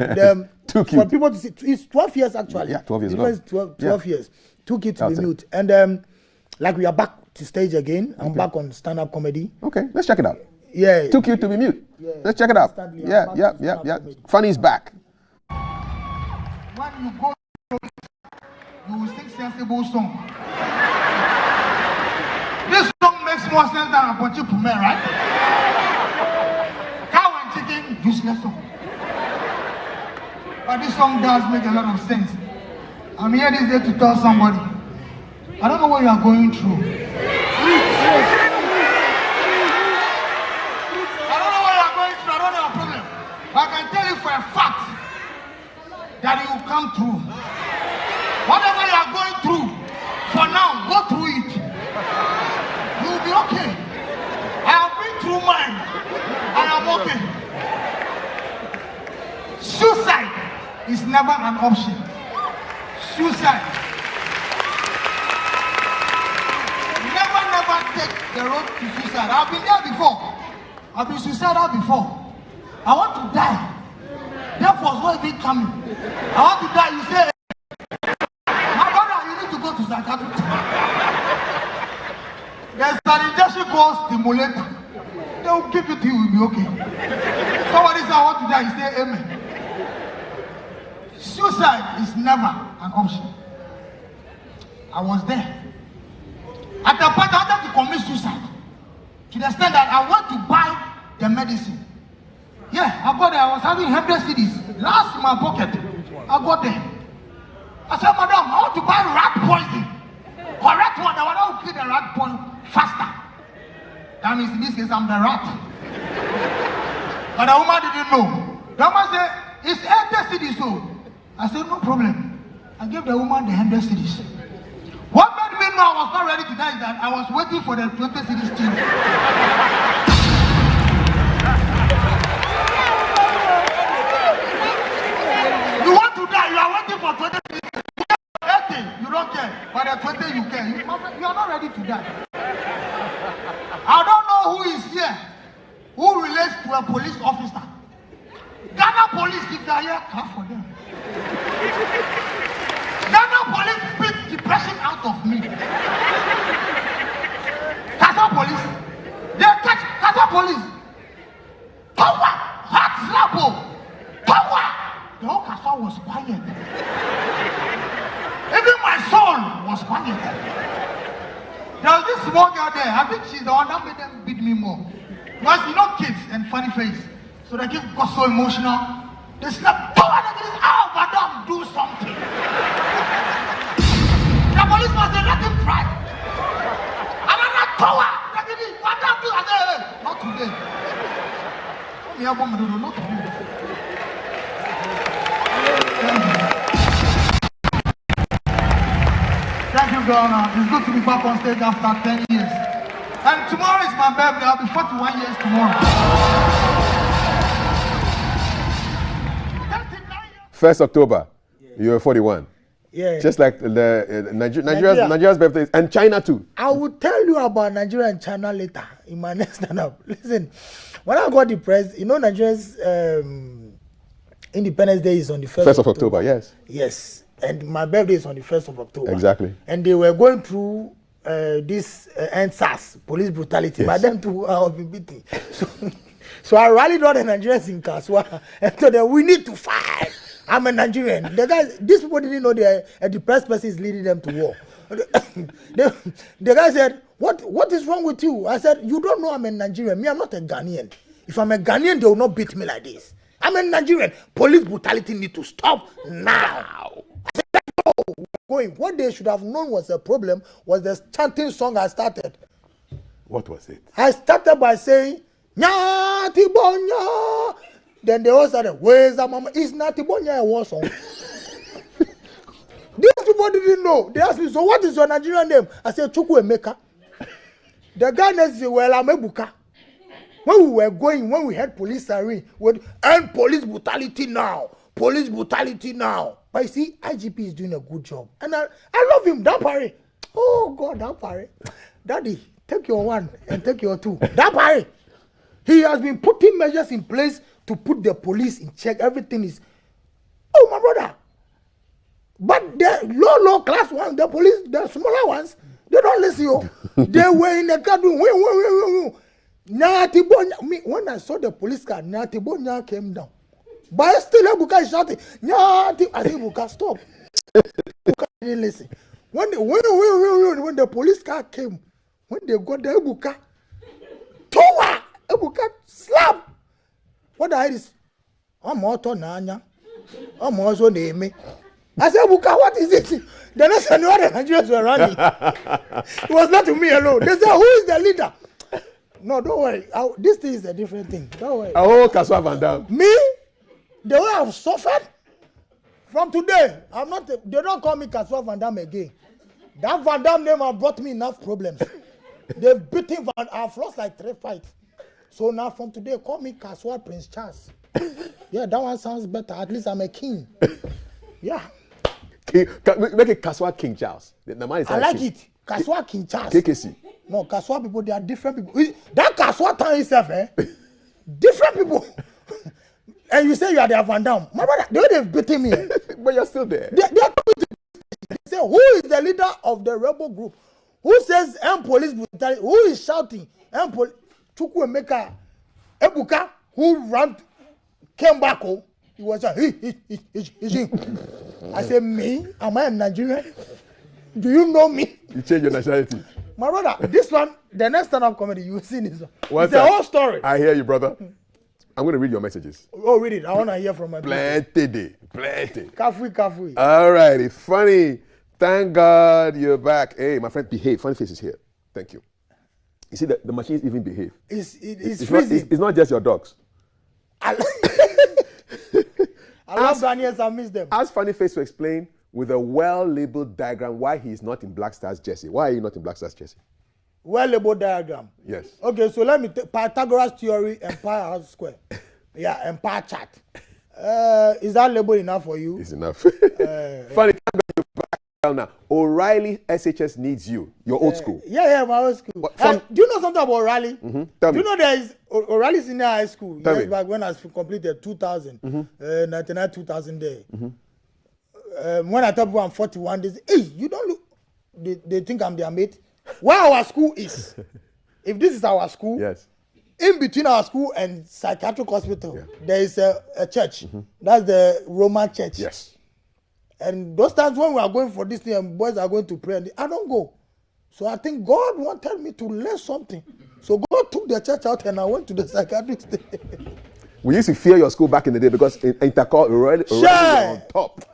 Too cute. For people to see, it's 12 years actually. Yeah, 12 years. It was 12 years. Too cute to be mute. And like we are back to stage again. I'm back on stand-up comedy. Okay, let's check it out. Yeah. Too cute to be mute. Yeah. Let's check it out. Constantly, Yeah. Funny's back. When you go, you will sing sensible song. This song makes more sense than a Bochi Pume, right? Cow and chicken, useless song. But this song does make a lot of sense. I'm here this day to tell somebody, I don't know what you are going through. I don't know what you are going through. I don't know your problem. But I can tell you for a fact that you will come through. Whatever you are going through, for now, go through it. You will be okay. I have been through mine. I am okay. Suicide is never an option. Suicide. Never never take the road to suicide. I've been there before. I've been suicidal before. I want to die. Therefore, it's not even coming. I want to die. You say, my brother, you need to go to psychiatric. There's an injection called stimulator. They will give it to you, will be okay. Somebody says, I want to die. You say, amen. Suicide is never an option. I was there. At the point I wanted to commit suicide. To the extent that I went to buy the medicine. Yeah, I got there. I was having 100 CDs. Last in my pocket. I got there. I said, madam, I want to buy rat poison. Correct one. The one that will kill the rat poison faster. That means in this case, I'm the rat. But the woman didn't know. The woman said, it's 80 CDs sold. I said, no problem. I gave the woman the 100 CDs. What made me know I was not ready to die is that I was waiting for the 20 CDs change. You want to die, you are waiting for 20 CDs. 80, you don't care. But the 20 you care. You are not ready to die. I don't know who is here who relates to a police officer. Ghana police, if they are here, clap for them. Ghana police beat depression out of me. Kasa police, they catch Kasa police. Power, hot slap, power. The whole Kasa was quiet. Even my soul was quiet. There was this small girl there. I think she's the one that made them beat me more. Because you know kids and funny face, so they got so emotional. They slap power and they say, oh, madam, do something. The police must say, let him try. And I'm not power. Madam, do. I say, hey, not today. Not today. Thank you, Ghana. It's good to be back on stage after 10 years. And tomorrow is my birthday. I'll be 41 years tomorrow. 1st October, you're 41. Yeah. Just like the Nigeria's birthday, and China too. I will tell you about Nigeria and China later in my next stand-up. Listen, when I got depressed, you know Nigeria's Independence Day is on the 1st of October, yes. Yes, and my birthday is on the 1st of October. Exactly. And they were going through this NSAS, police brutality. Yes. But them too, I was beaten. So I rallied all the Nigerians in Kaswa and told them, we need to fight. I'm a Nigerian. The guys, these people didn't know a depressed person is leading them to war. The guy said, what is wrong with you? I said, you don't know I'm a Nigerian. Me, I'm not a Ghanaian. If I'm a Ghanaian, they will not beat me like this. I'm a Nigerian. Police brutality need to stop now. I said, let's go. Going. What they should have known was a problem was the chanting song I started. What was it? I started by saying, Nyati Bonya. Then they all started, where's that mama? It's not Tibonya a war song. These people didn't know. They asked me, so what is your Nigerian name? I said, Chukwu Emeka. The guy next said, well, I'm Ebuka. When we had police siren, we would end police brutality now. Police brutality now. But you see, IGP is doing a good job. And I love him. That parry. Oh, God, that parry. Daddy, take your one and take your two. That parry. He has been putting measures in place to put the police in check. Everything is, oh my brother. But the low class ones, the police, the smaller ones, they don't listen. Oh. They were in the car doing, when I saw the police car, Nyatibonya came down. But still, Ebuka is shouting, Nyati. I said, Ebuka, stop. Ebuka didn't listen. When the police car came, when they got the Ebuka, Towa, Ebuka slap. What I heard is, I'm auto nanya. I'm also name. I said, Ebuka, what is it? The next time the Nigerians were running. It was not to me alone. They said, who is the leader? No, don't worry. This thing is a different thing. Don't worry. Oh, Kaswa Van Dam. Me? The way I've suffered? From today, I'm not. They don't call me Kaswa Van Dam again. That Van Dam name has brought me enough problems. They've beaten Van. I've lost like 3 fights. So now from today, call me Kaswa Prince Charles. Yeah, that one sounds better. At least I'm a king. Yeah. Make it Kaswa King Charles. The man is I like it. Kaswa Kinchas. KKC. No, Kaswa people, they are different people. That Kaswa town itself, different people. And you say you are the Van Dam. My brother, they've beaten me. But you're still there. They say, who is the leader of the rebel group? Who says police brutality? Who is shouting? Chukwu Emeka Ebuka, who came back home. He was like, I said, me? Am I a Nigerian? Do you know me? You change your nationality. My brother, this one, the next stand-up comedy, you will see this one. It's a whole story. I hear you, brother. I'm going to read your messages. Oh, read it. I want to hear from my people. Plenty. Kafui. All righty. Funny. Thank God you're back. Hey, my friend, behave. Funny Face is here. Thank you. You see, the machines even behave. It's freezing. It's not just your dogs. I love Ghanaians. I miss them. Ask Funny Face to explain with a well-labeled diagram why he is not in Black Stars jersey. Why are you not in Black Stars jersey? Well-labeled diagram. Yes. Okay, so let me take Pythagoras theory, empire square. Yeah, empire chart. Is that label enough for you? It's enough. Funny, now. O'Reilly SHS needs you. You're old school. Yeah, my old school. Do you know something about O'Reilly? Mm-hmm. Do you know there is O'Reilly Senior High School? Tell Years me. back when I completed 2000, 99, 2000 there. When I tell people I'm 41, they say, hey, you don't look. They think I'm their mate. Where our school is, if this is our school, yes. In between our school and psychiatric hospital, there is a church. That's the Roman church. Yes. And those times when we are going for this thing and boys are going to pray, and I don't go. So I think God wanted me to learn something. So God took the church out and I went to the psychiatrist. We used to fear your school back in the day because in Intercol, O'Reilly were on top.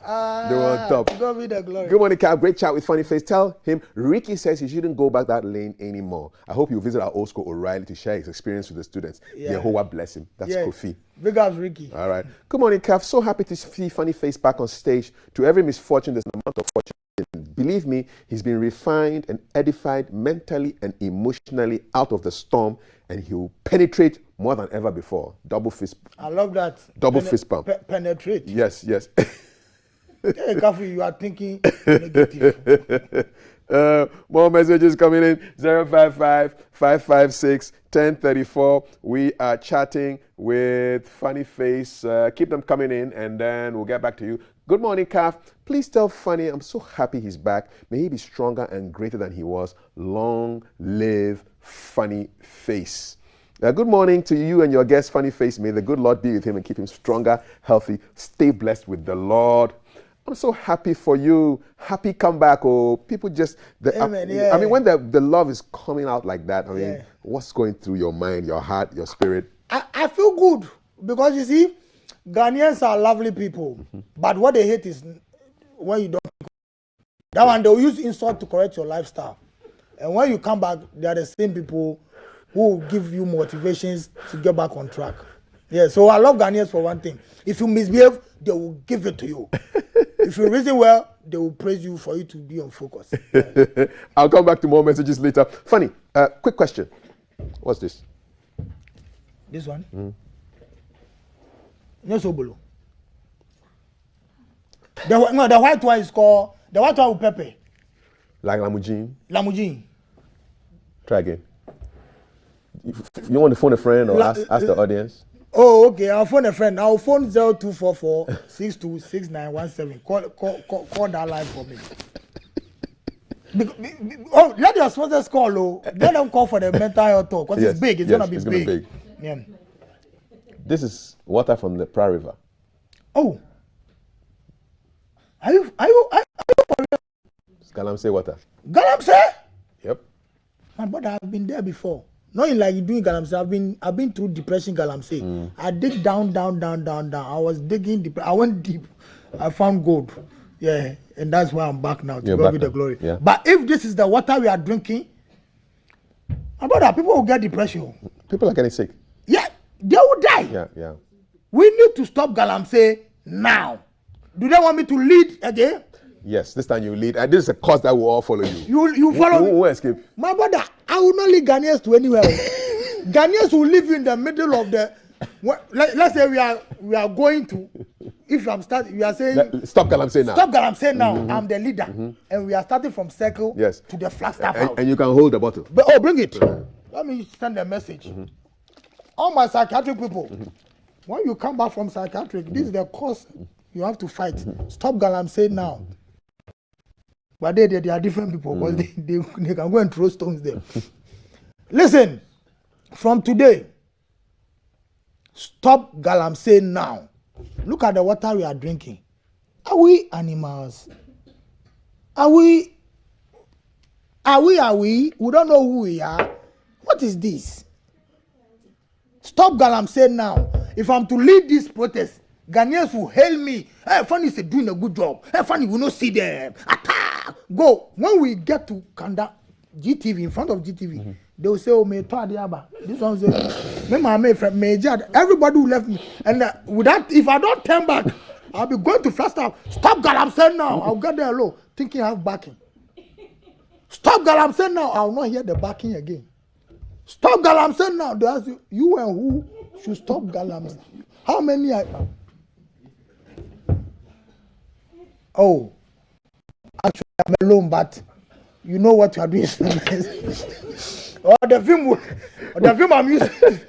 They were on top. God be the glory. Good morning, Cap. Great chat with Funny Face. Tell him Ricky says he shouldn't go back that lane anymore. I hope you visit our old school O'Reilly to share his experience with the students. Jehovah bless him. That's Kofi. Big ups, Ricky. All right. Good morning, Cap. So happy to see Funny Face back on stage. To every misfortune, there's an amount of fortune. Believe me, he's been refined and edified mentally and emotionally out of the storm, and he will penetrate more than ever before. Double fist. I love that. Double fist pump. Penetrate. Yes. Hey, Kafui, you are thinking negative. More messages coming in. 055-556-1034. We are chatting with Funny Face. Keep them coming in, and then we'll get back to you. Good morning, Kaf. Please tell Funny I'm so happy he's back. May he be stronger and greater than he was. Long live Funny Face. Good morning to you and your guest, Funny Face. May the good Lord be with him and keep him stronger, healthy. Stay blessed with the Lord. I'm so happy for you. Happy comeback. Oh, people just... Amen, I mean, when the love is coming out like that, I mean, what's going through your mind, your heart, your spirit? I feel good because, you see, Ghanaians are lovely people. But what they hate is when you don't... That one, they'll use insult to correct your lifestyle. And when you come back, they are the same people who will give you motivations to get back on track. Yeah, so I love Ghanaians for one thing. If you misbehave, they will give it to you. If you reason well, they will praise you for you to be on focus. Yeah. I'll come back to more messages later. Funny, quick question. What's this? This one? No sobolo. The white one is called, the white one with pepper. Like lamujin? Lamujin. Try again. You want to phone a friend or ask the audience? Oh, okay. I'll phone a friend. I'll phone 0244-626917. Call that line for me. Let your sponsors call. Let them call for the mental health talk because it's big. It's gonna be big. Yeah. This is water from the Pra River. Oh. Are you for real? It's Galamsey water. Galamsey? Yep. My brother, I've been there before. Not like you doing Galamsey. I've been through depression Galamsey. I dig down. I was digging deep. I went deep. I found gold. Yeah, and that's why I'm back now. To God be the glory. Yeah. But if this is the water we are drinking, my brother, people will get depression. People are getting sick. Yeah, they will die. Yeah. We need to stop Galamsey now. Do they want me to lead again? Yes, this time you lead. And this is a cause that will all follow you. You follow me? Who will escape? My brother, I will not lead Ghanaians to anywhere. Ghanaians will live in the middle of the let's say we are going to. If I'm starting, we are saying stop Galamsey now. Stop Galamsey now. I'm the leader, and we are starting from circle to the Flagstaff house. And you can hold the bottle. But bring it. Let me send a message. All my psychiatric people, when you come back from psychiatric, this is the course you have to fight. Stop Galamsey now. But they are different people because they can go and throw stones there. Listen, from today, stop Galamsey now. Look at the water we are drinking. Are we animals? Are we? We don't know who we are. What is this? Stop Galamsey now. If I'm to lead this protest, Ghanaians will hail me. Hey, Fanny is doing a good job. Hey, Fanny will not see them. Attack! Go. When we get to Kanda, GTV, in front of GTV, they will say, oh, me to Adiaba. This one say, me mama from Major. Everybody will left me. And with that, if I don't turn back, I'll be going to Flagstaff. Stop Galamsey now. I'll get there alone, thinking I have backing. Stop Galamsey now. I'll not hear the backing again. Stop Galamsey now. They ask you and who should stop Galamsey? How many are... Oh, actually, I'm alone, but you know what you are doing. Or the film I'm using,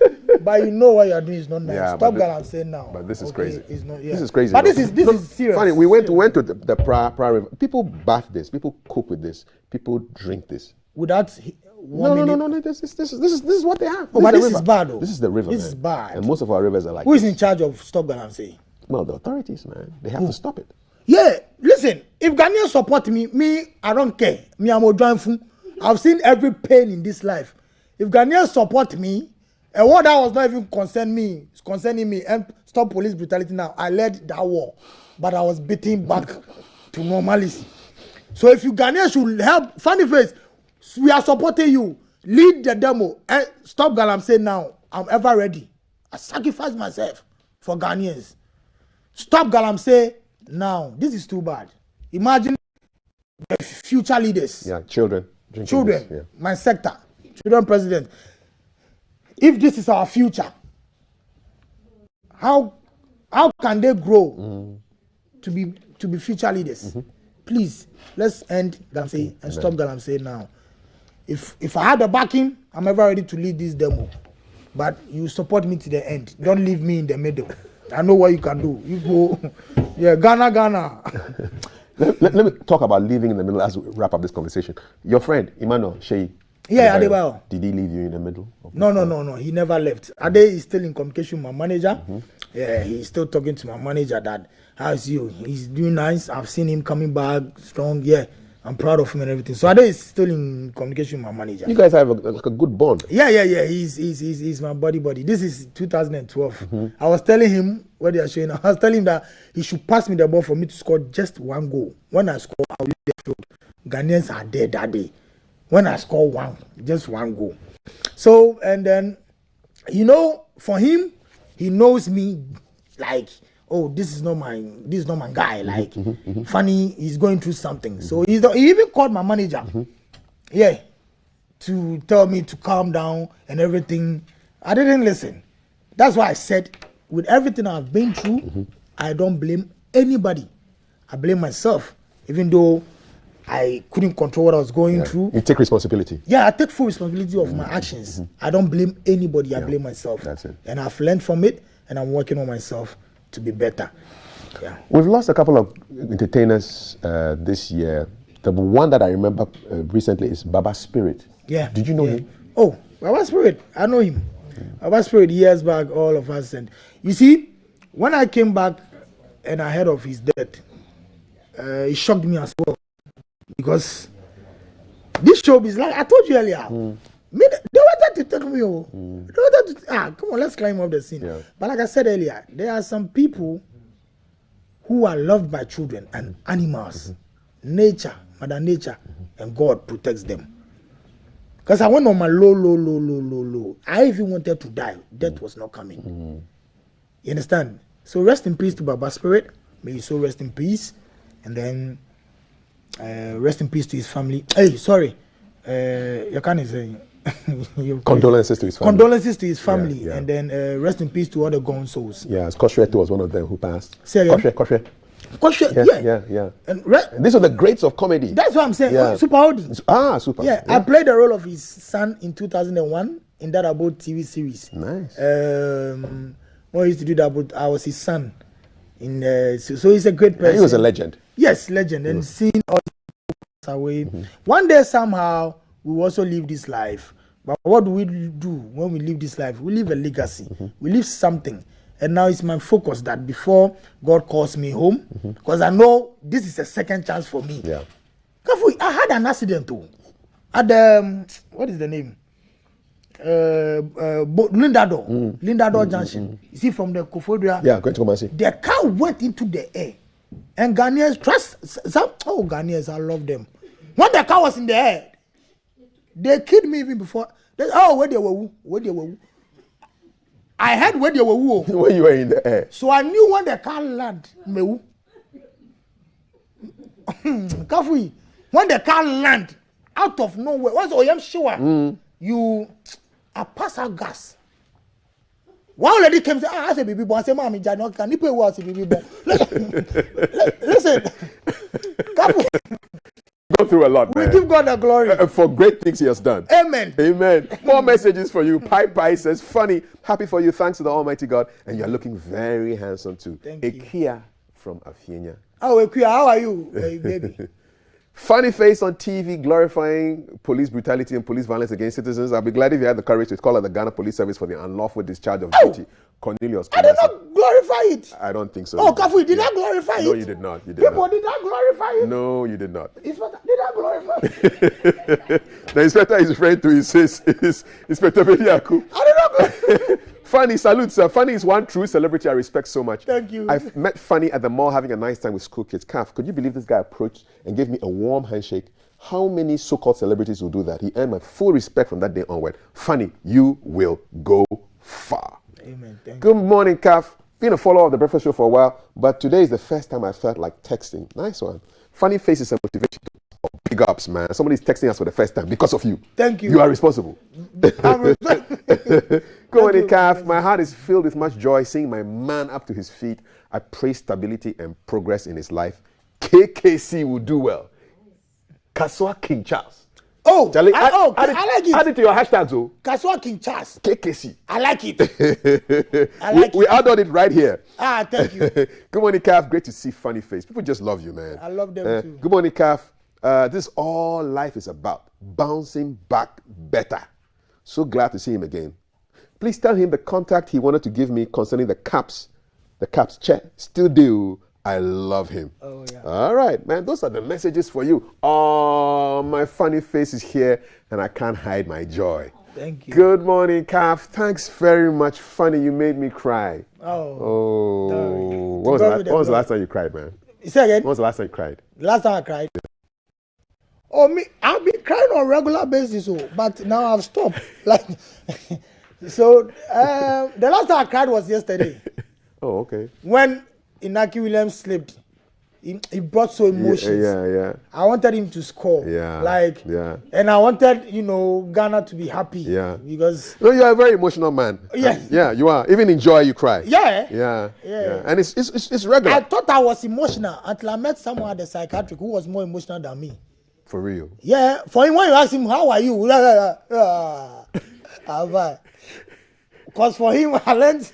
but you know what you are doing is not nice. Yeah, Stop Galamsey now. But this is crazy. It's not, This is crazy. But this is serious. Funny, we went to the Pra River. People bath this. People cook with this. People drink this. Without No. This is what they have. Oh, but this is bad though. This is the river. This is bad. And most of our rivers are like. Who is in charge of Stop Galamsey? Well, the authorities, man. They have to stop it. Yeah, listen. If Ghanaians support me, I don't care. Me, I'm a joyful. I've seen every pain in this life. If Ghanaians support me, a war that was not even concerning me, and stop police brutality now, I led that war, but I was beaten back to normalcy. So if you Ghanaians should help, funny face, we are supporting you. Lead the demo and stop Galamsey now. I'm ever ready. I sacrifice myself for Ghanaians. Stop Galamsey now. This is too bad. Imagine the future leaders. Yeah, children. Children, this, yeah. My sector, children president. If this is our future, how can they grow to be future leaders? Please, let's end Galamsey and stop Galamsey now. If I had the backing, I'm ever ready to lead this demo. But you support me to the end. Don't leave me in the middle. I know what you can do. You go, yeah, Ghana. Let me talk about leaving in the middle as we wrap up this conversation. Your friend, Emmanuel Sheyi. Yeah, Adebayo. Did he leave you in the middle? No. He never left. Ade is still in communication with my manager. Yeah, he's still talking to my manager that, how's you? He's doing nice. I've seen him coming back strong. Yeah, I'm proud of him and everything. So Ade is still in communication with my manager. You guys have a good bond. Yeah. He's my buddy. This is 2012. I was telling him what they are showing. I was telling him that he should pass me the ball for me to score just one goal. When I score, I'll leave the field. Ghanaians are dead that day. When I score just one goal. So, and then, for him, he knows me like, oh, this is not my guy. Like, funny, he's going through something. So he even called my manager, to tell me to calm down and everything. I didn't listen. That's why I said, with everything I've been through, I don't blame anybody. I blame myself, even though I couldn't control what I was going through. You take responsibility. Yeah, I take full responsibility of my actions. I don't blame anybody. I blame myself. That's it. And I've learned from it, and I'm working on myself to be better. Yeah. We've lost a couple of entertainers this year. The one that I remember recently is Baba Spirit. Yeah. Did you know him? Oh, Baba Spirit. I know him. Baba Spirit, years back, all of us. And you see, when I came back and I heard of his death, it shocked me as well. Because this show is like I told you earlier. They wanted to take me. They wanted to come on, let's climb up the scene. Yeah. But like I said earlier, there are some people who are loved by children and animals. Nature, Mother Nature, and God protects them. Because I went on my low. I even wanted to die. Death was not coming. You understand? So rest in peace to Baba Spirit. May his soul rest in peace. And then rest in peace to his family. Hey, sorry. You can't say Condolences to his family. Condolences to his family, Yeah, yeah. and then rest in peace to all the gone souls. Yeah, Kosher was one of them who passed. Say again? Kosher. Yeah. And these are the greats of comedy. that's what I'm saying. Yeah. Super Audi. Super. Yeah, I played the role of his son in 2001 in that about TV series. Nice. When I used to do that, but I was his son. So he's a great person. Yeah, he was a legend. Yes, legend. And seeing all the away. One day somehow we will also live this life. But what do we do when we live this life? We leave a legacy. We leave something. And now it's my focus that before God calls me home, because I know this is a second chance for me. Yeah. Kafui, I had an accident too. At the what is the name? Lindador Junction. You see from the Kafui Dey. Yeah, going to come and see. The car went into the air, and Ghanaians Ghanaians, I love them. When the car was in the air, they killed me even before. Where they were. I heard where they were. When you were in the air. So I knew when the car landed. Kafui, when the car landed out of nowhere, once I am sure I pass out gas. One lady came and said, I said, baby boy, I said, Mommy, Jano, can you pay what? Baby boy. Listen, Kafui. Go through a lot, man. We give God the glory. For great things he has done. Amen. Amen. More messages for you. Pai says, funny, happy for you, thanks to the Almighty God, and you're looking very handsome too. Thank you. Ekia from Afienya. Oh, Ekia, how are you, baby? Funny face on TV glorifying police brutality and police violence against citizens. I'll be glad if you had the courage to call out the Ghana Police Service for the unlawful discharge of duty. Cornelius. I did not glorify it. I don't think so. Oh, Kafui, did I glorify it? No, you did not. People, did I glorify it? No, you did not. Inspector, did I glorify it? The inspector is referring to his Inspector Bediaku. I did not glorify it. Funny, salute, sir. Funny is one true celebrity I respect so much. Thank you. I've met Funny at the mall having a nice time with school kids. Kaf, could you believe this guy approached and gave me a warm handshake? How many so-called celebrities will do that? He earned my full respect from that day onward. Funny, you will go far. Amen. Thank you. Good morning, Kaf. Been a follower of the Breakfast Show for a while, but today is the first time I felt like texting. Nice one. Funny face is a motivation. Big ups, man. Somebody's texting us for the first time because of you. Thank you. You are responsible. I'm Good morning, Kaf. My heart is filled with much joy seeing my man up to his feet. I pray stability and progress in his life. KKC will do well. Kaswa King Charles. Oh, Charlie, I like it. Add it to your hashtags, oh. Kaswa King Charles. KKC. I like it. I like we added it right here. Thank you. Good morning, Kaf. Great to see funny face. People just love you, man. I love them too. Good morning, Kaf. This is all life is about. Bouncing back better. So glad to see him again. Please tell him the contact he wanted to give me concerning the caps check. Still do. I love him. Oh, yeah. All right, man. Those are the messages for you. Oh, my funny face is here and I can't hide my joy. Thank you. Good morning, Kaf. Thanks very much. Funny, you made me cry. Oh. When was the last time you cried, man? Say again? When was the last time you cried? Last time I cried. Oh, me, I've been crying on a regular basis, but now I've stopped. So, the last time I cried was yesterday. Oh, okay. When Inaki Williams slipped, he brought so emotions. Yeah. I wanted him to score. Yeah. And I wanted, Ghana to be happy. Yeah. Because. No, you're a very emotional man. Yeah. Yeah, you are. Even in joy, you cry. Yeah. And it's regular. I thought I was emotional until I met someone at the psychiatric who was more emotional than me. For real. Yeah. For him, when you ask him, how are you? Because for him, I learned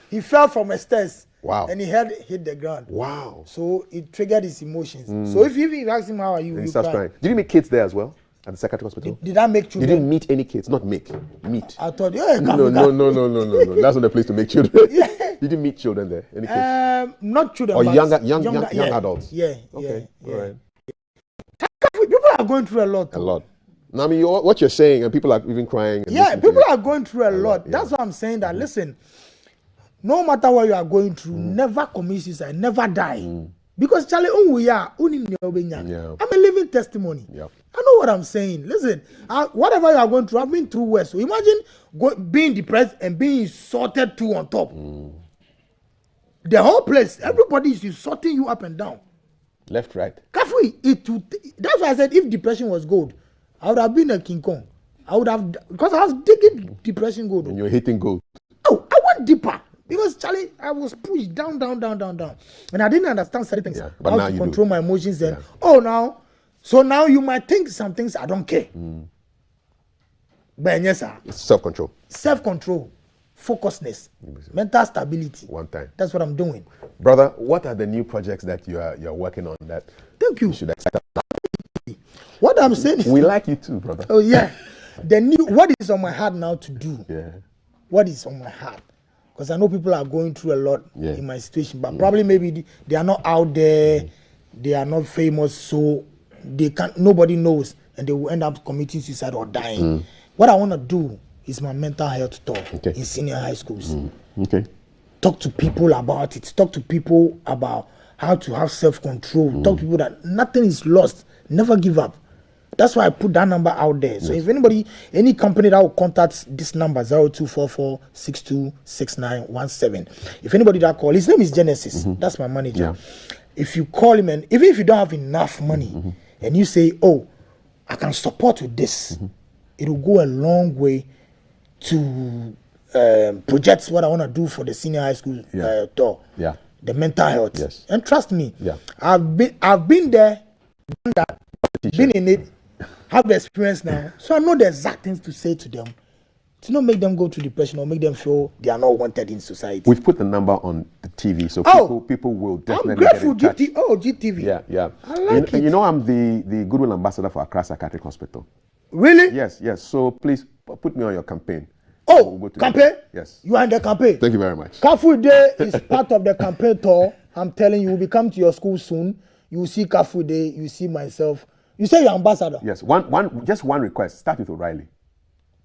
he fell from a stairs. Wow. And he hit the ground. Wow. So it triggered his emotions. So if you ask him, how are you? And he starts crying. Did you meet kids there as well? At the psychiatric hospital? Did I make children? You didn't meet any kids, not make. Meet. I thought, yeah, No. That's not the place to make children. Yeah. You didn't meet children there? Any kids? Not children, or but young adults? Yeah. Okay. Yeah. All right. People are going through a lot. A lot. Now, I mean, what you're saying, and people are even crying. Yeah, people are going through a lot. That's why I'm saying that, listen, no matter what you are going through, never commit suicide, never die. Because Charlie, I'm a living testimony. Yeah. I know what I'm saying. Listen, whatever you are going through, I've been through worse. So imagine being depressed and being insulted too on top. The whole place, everybody is insulting you up and down. Left, right. Kafui, that's why I said if depression was gold, I would have been a King Kong. I would have, because I was digging depression gold. And you're hitting gold. Oh, I went deeper. Because Charlie, I was pushed down. And I didn't understand certain things. But how now to you control do. my emotions. And so now you might think some things I don't care. But yes, sir. It's self-control. Self-control, focusness, mental stability. One time. That's what I'm doing. Brother, what are the new projects that you're working on that Thank you. should accept? What I'm saying is, We like you too, brother. oh yeah, what is on my heart now to do? Yeah. What is on my heart? Because I know people are going through a lot in my situation, but probably maybe they are not out there, they are not famous, so they can't. Nobody knows, and they will end up committing suicide or dying. What I want to do is my mental health talk in senior high schools. Okay. Talk to people about it. Talk to people about how to have self-control. Talk to people that nothing is lost. Never give up. That's why I put that number out there. So if anybody, any company that will contact this number 0244626917, if anybody that call, his name is Genesis. That's my manager. Yeah. If you call him, and even if you don't have enough money, and you say, "Oh, I can support with this," it will go a long way to project what I want to do for the senior high school tour. Yeah. The mental health. Yes. And trust me, Yeah. I've been there, done that, been in it, have the experience now. So I know the exact things to say to them to not make them go through depression or make them feel they are not wanted in society. We've put the number on the TV, so people will definitely I'm grateful, get in touch. GTV. Yeah. I like it. You know I'm the goodwill ambassador for Accra Psychiatric Hospital. Really? Yes. So please put me on your campaign. Oh, We'll go to campaign? Yes. You are in the campaign? Thank you very much. Kafui Dey is part of the campaign tour. I'm telling you, we'll be coming to your school soon. You will see Kafui Dey, you see myself. You say you're ambassador? Yes. Just one request. Start with O'Reilly.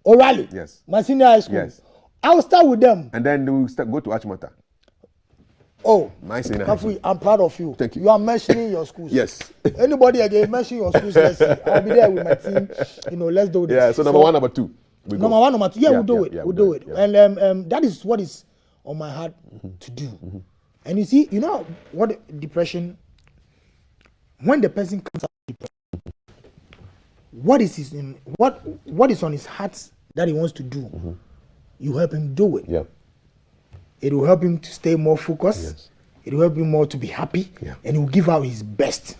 O'Reilly? Yes. My senior high school? Yes. I'll start with them. And then we'll go to Achimota. Oh, My senior high school. Kafui, I'm proud of you. Thank you. You are mentioning your schools. Yes. Anybody again mention your schools? Let's see. I'll be there with my team. Let's do this. Yeah. So number one, number two. We go. Number one, number two. Yeah, we'll do it. Yeah, we'll do it. Yeah. And that is what is on my heart to do. And you see, you know what depression, when the person comes out of depression, what is on his heart that he wants to do, you help him do it. Yeah. It will help him to stay more focused. Yes. It will help him more to be happy. Yeah. And he will give out his best.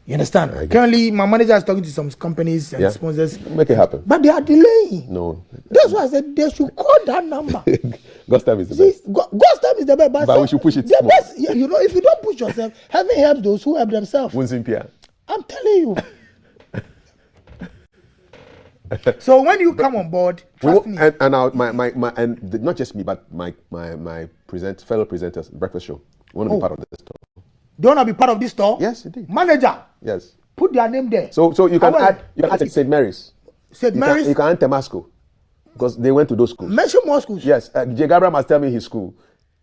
You understand? Currently, my manager is talking to some companies and sponsors. Make it happen. But they are delaying. No. That's why I said they should call that number. God's time is the best. God's time is the best. But we should push it the small. best. If you don't push yourself, heaven helps those who help themselves. I'm telling you. So when you come on board, trust me. And not just me, but my fellow presenters, breakfast show, want to be part of this tour. They want to be part of this tour? Yes, indeed. Manager. Yes. Put their name there. So you can add St. Mary's. St. Mary's. You can add Temasco, because they went to those schools. Mention more schools. Yes. J. Gabriel must tell me his school.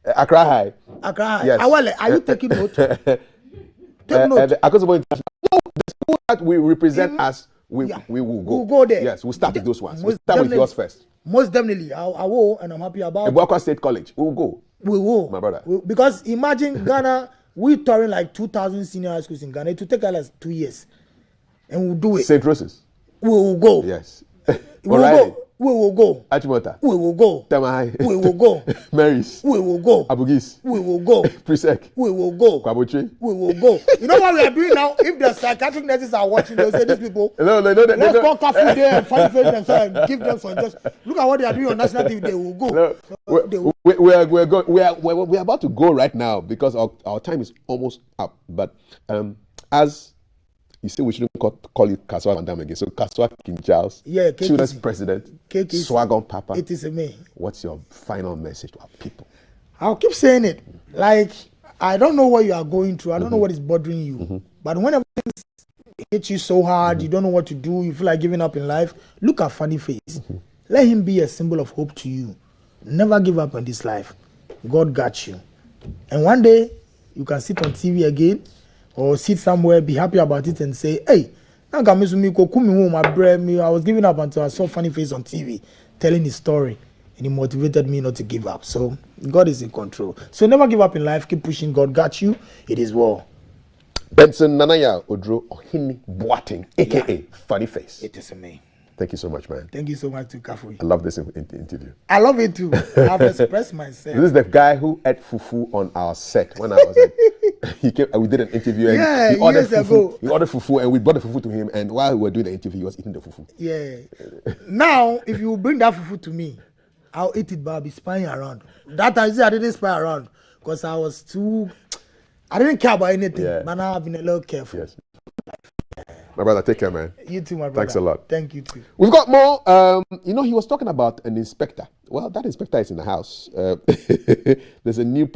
Accra High. Accra High. Yes. Awale, are you taking note? Take note. The school that we represent us. We will go. We'll go there. Yes, we'll start with those ones. We'll start with yours first. Most definitely. I will, and I'm happy about it. Ebuakwa State College. We will go. We will. My brother. Because imagine Ghana, we're touring like 2,000 senior high schools in Ghana. It will take us 2 years. And we'll do it. St. Rose's. We will go. Yes. We will go. We will go. Achimota. We will go. Tamahai. We will go. Mary's. We will go. Abugis. We will go. Presec. We will go. Kwabotre. We will go. You know what we are doing now? If the psychiatric nurses are watching, they'll say these people. No. Let's call Kafui Dey and funny face themselves and give them some just look at what they are doing on national TV. They will go. No. We're about to go right now because our time is almost up. But as you say, we shouldn't call it Kaswa Van Damme again. So Kaswa King Charles, Children's President, SwagOn-Papa. It is me. What's your final message to our people? I'll keep saying it. Like, I don't know what you are going through. I don't know what is bothering you. But whenever things hit you so hard, you don't know what to do, you feel like giving up in life, look at Funny Face. Let him be a symbol of hope to you. Never give up on this life. God got you. And one day, you can sit on TV again, or sit somewhere, be happy about it and say, hey, I was giving up until I saw Funny Face on TV telling his story, and he motivated me not to give up. So God is in control. So never give up in life. Keep pushing. God got you. It is well. Benson Nanaya Oduro Ohini Boateng, a.k.a. Funny Face. It is me. Thank you so much, man. Thank you so much to Kafui. I love this interview. I love it too. I've expressed myself. This is the guy who ate fufu on our set when I was like, he came. We did an interview and he ordered years fufu. ago. He ordered fufu and we brought the fufu to him. And while we were doing the interview, he was eating the fufu. Yeah. Now, if you bring that fufu to me, I'll eat it, but I'll be spying around. That time, I didn't spy around because I didn't care about anything. Yeah. But now I've been a little careful. Yes. My brother, take care, man. You too, my brother. Thanks a lot. Thank you too. We've got more. He was talking about an inspector. Well, that inspector is in the house. There's a new